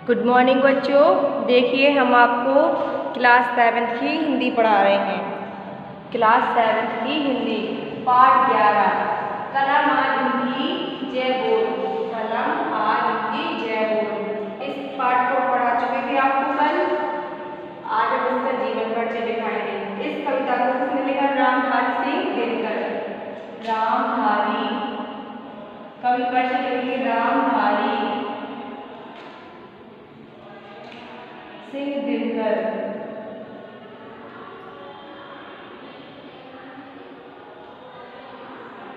Good morning बच्चों। देखिए हम आपको क्लास 7th की हिंदी पढ़ा रहे हैं। क्लास 7th की हिंदी पाठ 11 कलम आज उनकी जय बोल। कलम आज उनकी जय बोल। इस पाठ को पढ़ा चुके थे आपको कल। आज हम इसका जीवन परिचय दिखाएंगे। इस कविता को किसने लिखा? रामधारी सिंह दिनकर। रामधारी कवि परिचय लिखेंगे रामधारी सिंह दिनकर।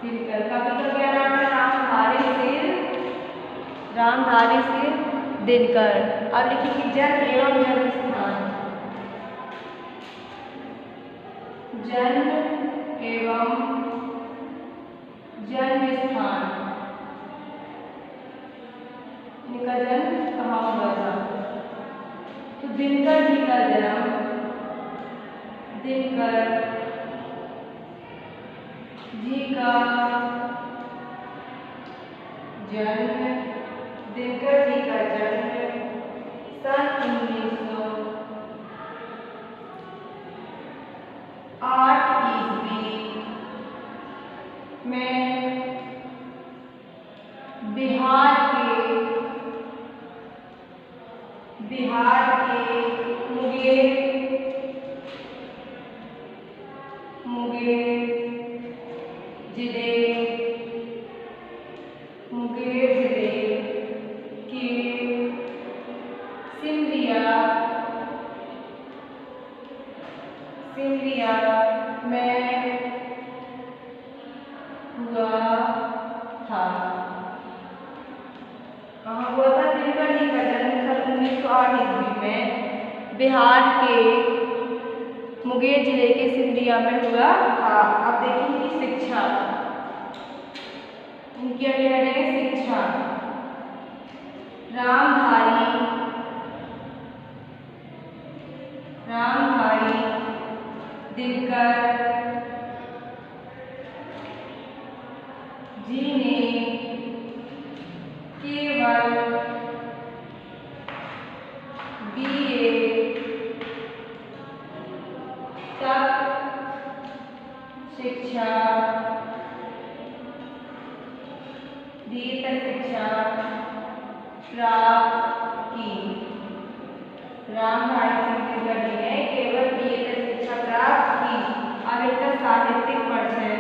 दिनकर कवि का क्या नाम है? रामधारी सिंह दिनकर। अब लिखिए जन्म एवं जन्म स्थान। जन्म एवं जन्म स्थान। इनका जन्म कहाँ हुआ था? तो दिनकर जी का जन्म दिनकर जी का जन्म दिनकर जी का जन्म सन 1908 ईस्वी में बिहार के मुंगेर जिले के सिमरिया में हुआ था। कहाँ हुआ था? दिनकर जी का जन्म सन 1908 ईस्वी में बिहार के मुंगेर जिले के सिमरिया में हुआ था। अब देखिए इनकी शिक्षा। इनकी अगली हेडिंग है शिक्षा। रामधारी दिनकर जी ने केवल BA तक शिक्षा प्राप्त की। रामधारी सिंह दिनकर जी ने केवल BA तक शिक्षा प्राप्त की। अब इनका साहित्यिक परिचय।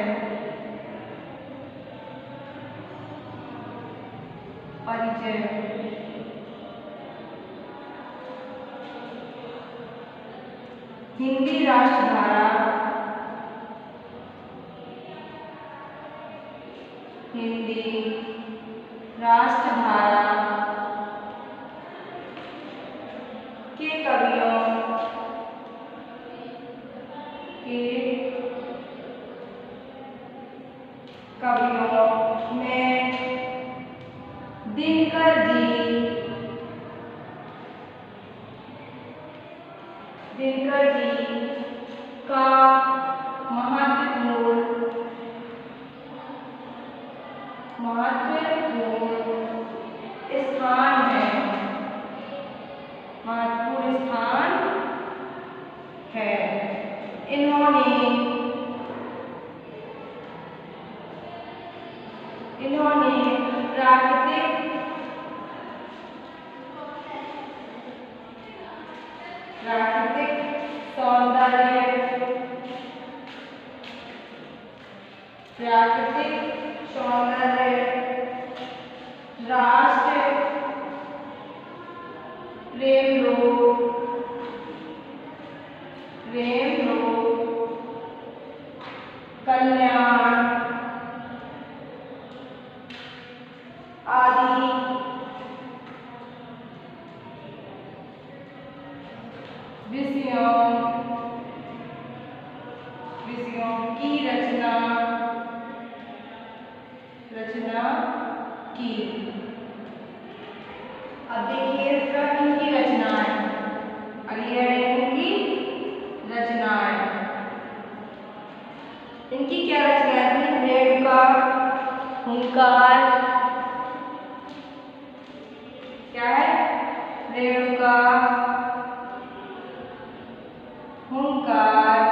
हिंदी राष्ट्रधारा के कवियों में दिनकर जी का महत्वपूर्ण स्थान है। इन्होंने प्राकृतिक सौंदर्य राष्ट्र प्रेम लोक कल्याण आदि विषयों की रचना की। अब देखिए इसका इनकी रचनाएं। अगली है इनकी रचनाएं। इनकी क्या रचनाएं थी? रेणुका, हुंकार, क्या है? रेणुका, हुंकार,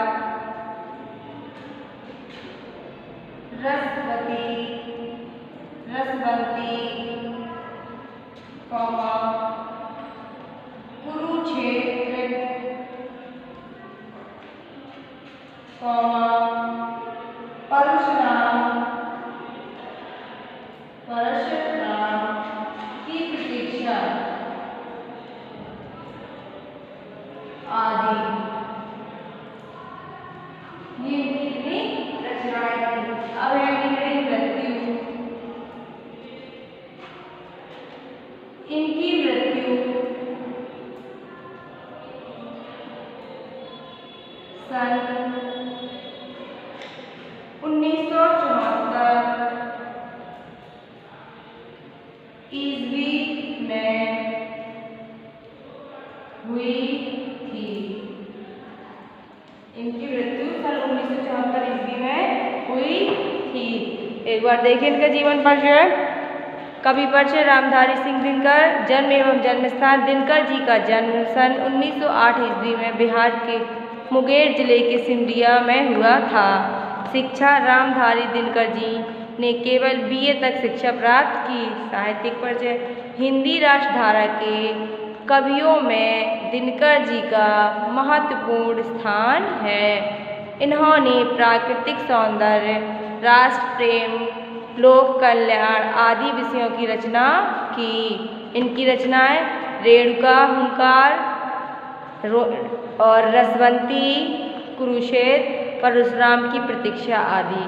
रसवती, रसवंती, कौमा, कुरुक्षेत्र, कौमा, परशुराम, परशुराम की प्रतीक्षा, आदि। ये कितनी रचनाएं थी। अब है इनकी मृत्यु। इनकी मृत्यु सन 1974 ईस्वी में हुई थी। इनकी मृत्यु सन 1974 ईस्वी में हुई थी। एक बार देखिए इनका जीवन परिचय। कवि परिचय रामधारी सिंह दिनकर। जन्म एवं जन्मस्थान दिनकर जी का जन्म सन 1908 ईस्वी में बिहार के मुंगेर जिले के सिमरिया में हुआ था। शिक्षा रामधारी दिनकर जी ने केवल BA तक शिक्षा प्राप्त की। साहित्यिक परिचय हिंदी राष्ट्रधारा के कवियों में दिनकर जी का महत्वपूर्ण स्थान है। इन्होंने प्राकृतिक सौंदर्य, राष्ट्र प्रेम, लोक कल्याण आदि विषयों की रचना की। इनकी रचनाएं रेणुका, हुंकार और रसवंती, कुरुक्षेत्र, परशुराम की प्रतीक्षा आदि।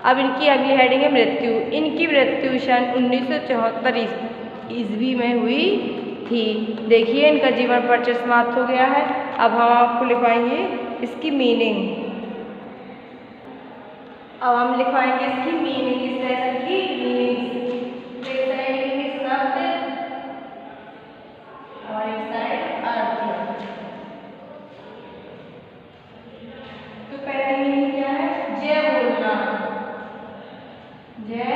अब इनकी अगली हेडिंग है मृत्यु। इनकी मृत्यु सन 1974 ईस्वी में हुई थी। देखिए इनका जीवन परिचय समाप्त हो गया है। अब हम आपको लिखवाएंगे इसकी मीनिंग। अब हम लिखवाएंगे इसकी मीनिंग, इस लेसन की मीनिंग। शब्द और एक साइड अर्थ। तो पहले मीनिंग क्या है? जय बोलना, जय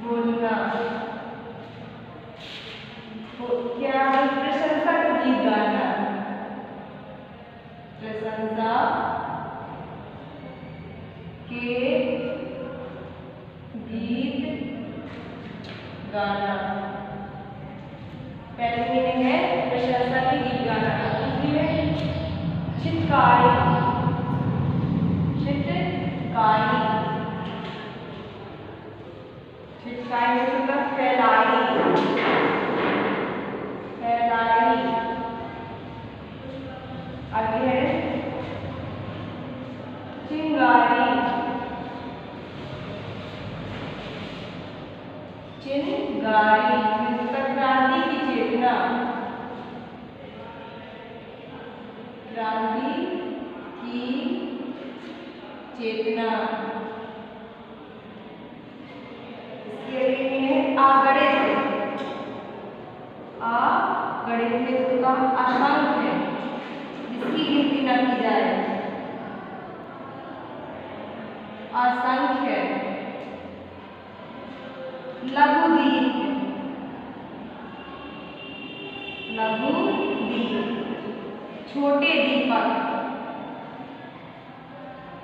बोलना। क्या है? प्रशंसा का गीत गाना, प्रशंसा के गीत गाना। पहली मीनिंग है प्रशंसा के गीत गाना। दूसरी है चित्कारी, चित्कारी, चित्कारी मतलब फैलाई, फैलाई। आगे है चिंगारी, चिंगारी मतलब क्रांति की चेतना, क्रांति की चेतना। इसके लिए आगणित, आगणित में तो असंख्य, जिसकी गिनती न की जाए, असंख्य। लघुदीप, लघुदीप छोटे दीपक,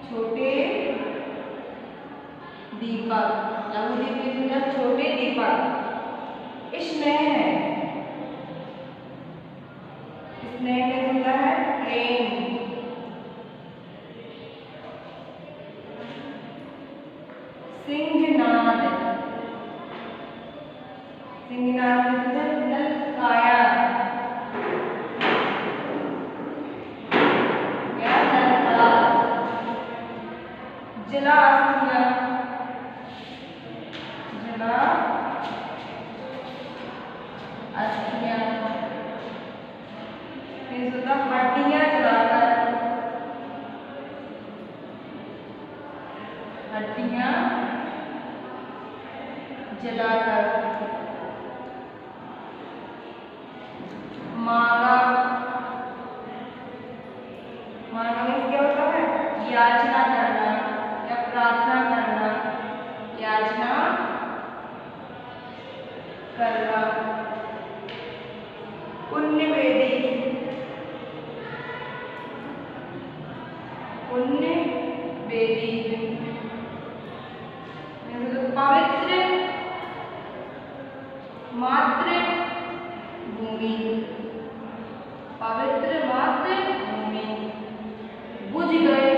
छोटे दीपक। लघुदीप की मतलब छोटे दीपक। स्नेह, स्नेह में होता है प्रेम। सिंहनाद, सिंहनाद में मतलब काया, जला अस्थियां, जला अस्थियां। फिर होता हड्डियां जलाकर, हड्डियां जलाकर। मांगा, मांगा में क्या होता है? याचना करना या प्रार्थना करना, याचना करना। मातृभूमि, पवित्र मातृभूमि। बुझ गए,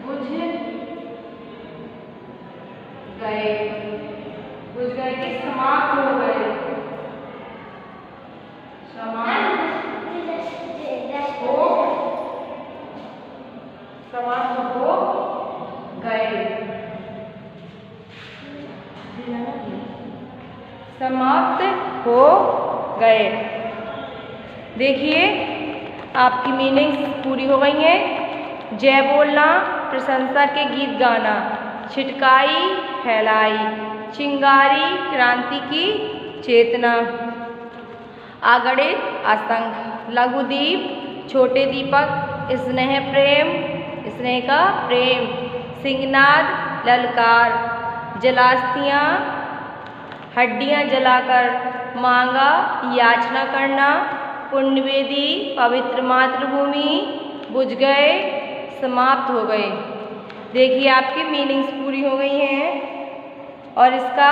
बुझ गए, बुझ गए कि समाप्त हो गए, समाप्त हो गए, समाप्त हो गए। देखिए आपकी मीनिंग्स पूरी हो गई हैं। जय बोलना, प्रशंसा के गीत गाना, छिटकाई फैलाई, चिंगारी क्रांति की चेतना, अगणित असंख्य, लघुदीप छोटे दीपक, स्नेह प्रेम, स्नेह का प्रेम, सिंहनाद ललकार, जलास्तियाँ हड्डियाँ जलाकर, मांगा याचना करना, पुण्यवेदी पवित्र मातृभूमि, बुझ गए समाप्त हो गए। देखिए आपकी मीनिंग्स पूरी हो गई हैं और इसका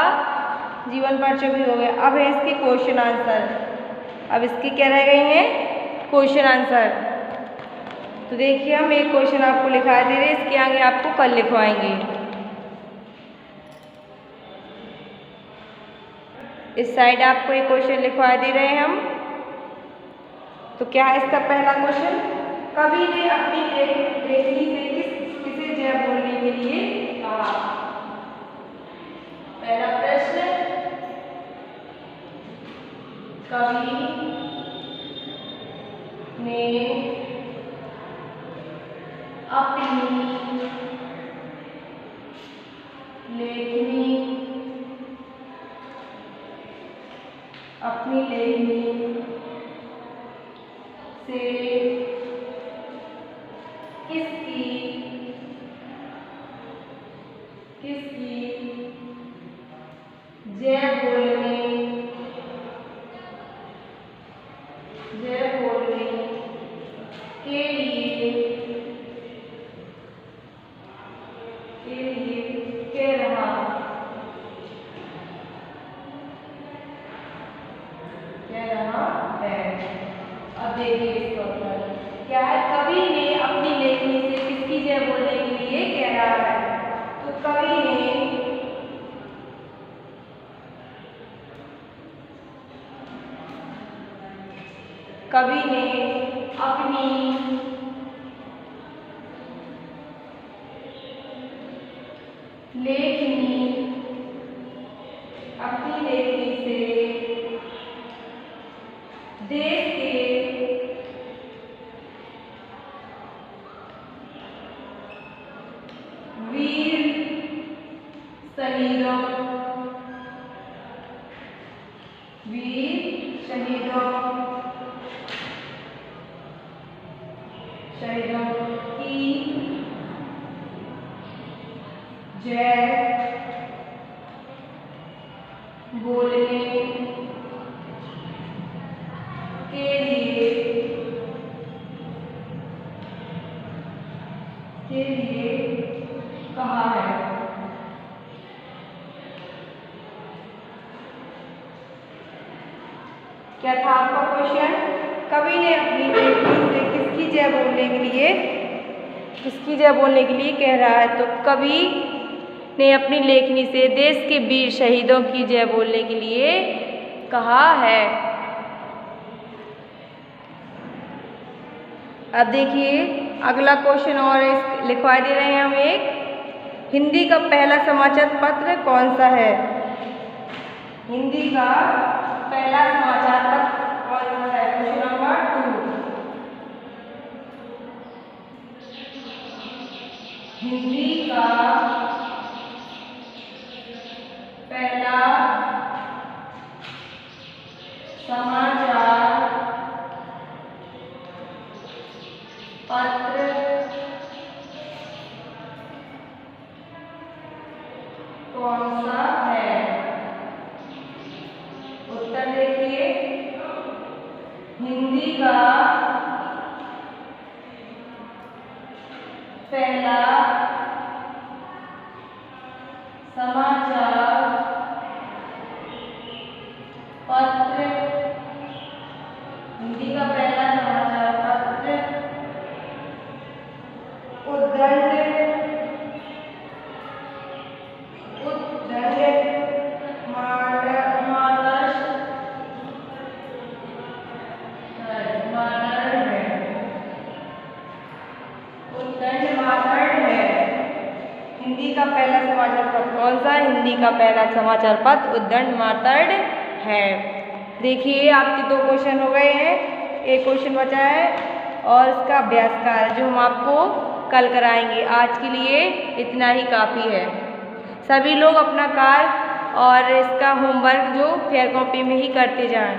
जीवन परिचय भी हो गया। अब है इसके क्वेश्चन आंसर। अब इसके क्या रह गए हैं? Question answer. तो देखिए हम एक क्वेश्चन आपको लिखा दे रहे हैं, इसके आगे आपको कल लिखवाएंगे। इस साइड आपको एक क्वेश्चन लिखवा दे रहे हैं हम। तो क्या है इसका पहला क्वेश्चन? कवि ने अपनी लेखनी से किसे जय बोलने के लिए कहा? पहला प्रश्न, कवि ने अपनी लेखनी से किसकी जय बोलने के लिए कह रहा है। अब देखिए इसका उत्तर क्या है? कवि ने अपनी लेखनी से किसकी जय बोलने के लिए कह रहा है? तो कवि ने अपनी लेखनी से देश के वीर शहीदों की जय बोलने के लिए कहा है। क्या था आपका क्वेश्चन? कवि ने अपनी लेखनी से किसकी जय बोलने के लिए कह रहा है? तो कवि ने अपनी लेखनी से देश के वीर शहीदों की जय बोलने के लिए कहा है। अब देखिए अगला क्वेश्चन और लिखवा दे रहे हैं हम एक। हिंदी का पहला समाचार पत्र कौन सा है? हिंदी का पहला समाचार पत्र कौन सा है? Question number 2। हिंदी का पहला समाचार पत्र कौन सा है? उत्तर देखिए, हिंदी का पहला समाचार पत्र, हिंदी का पहला समाचार पत्र। उद्दंड, हिंदी का पहला समाचार पत्र कौन सा? हिंदी का पहला समाचार पत्र उद्दंड मातड़ है। देखिए आपके 2 क्वेश्चन हो गए हैं, एक क्वेश्चन बचा है और इसका अभ्यास कार्य जो हम आपको कल कराएंगे। आज के लिए इतना ही काफ़ी है। सभी लोग अपना कार्य और इसका होमवर्क जो फेयर कॉपी में ही करते जाएं।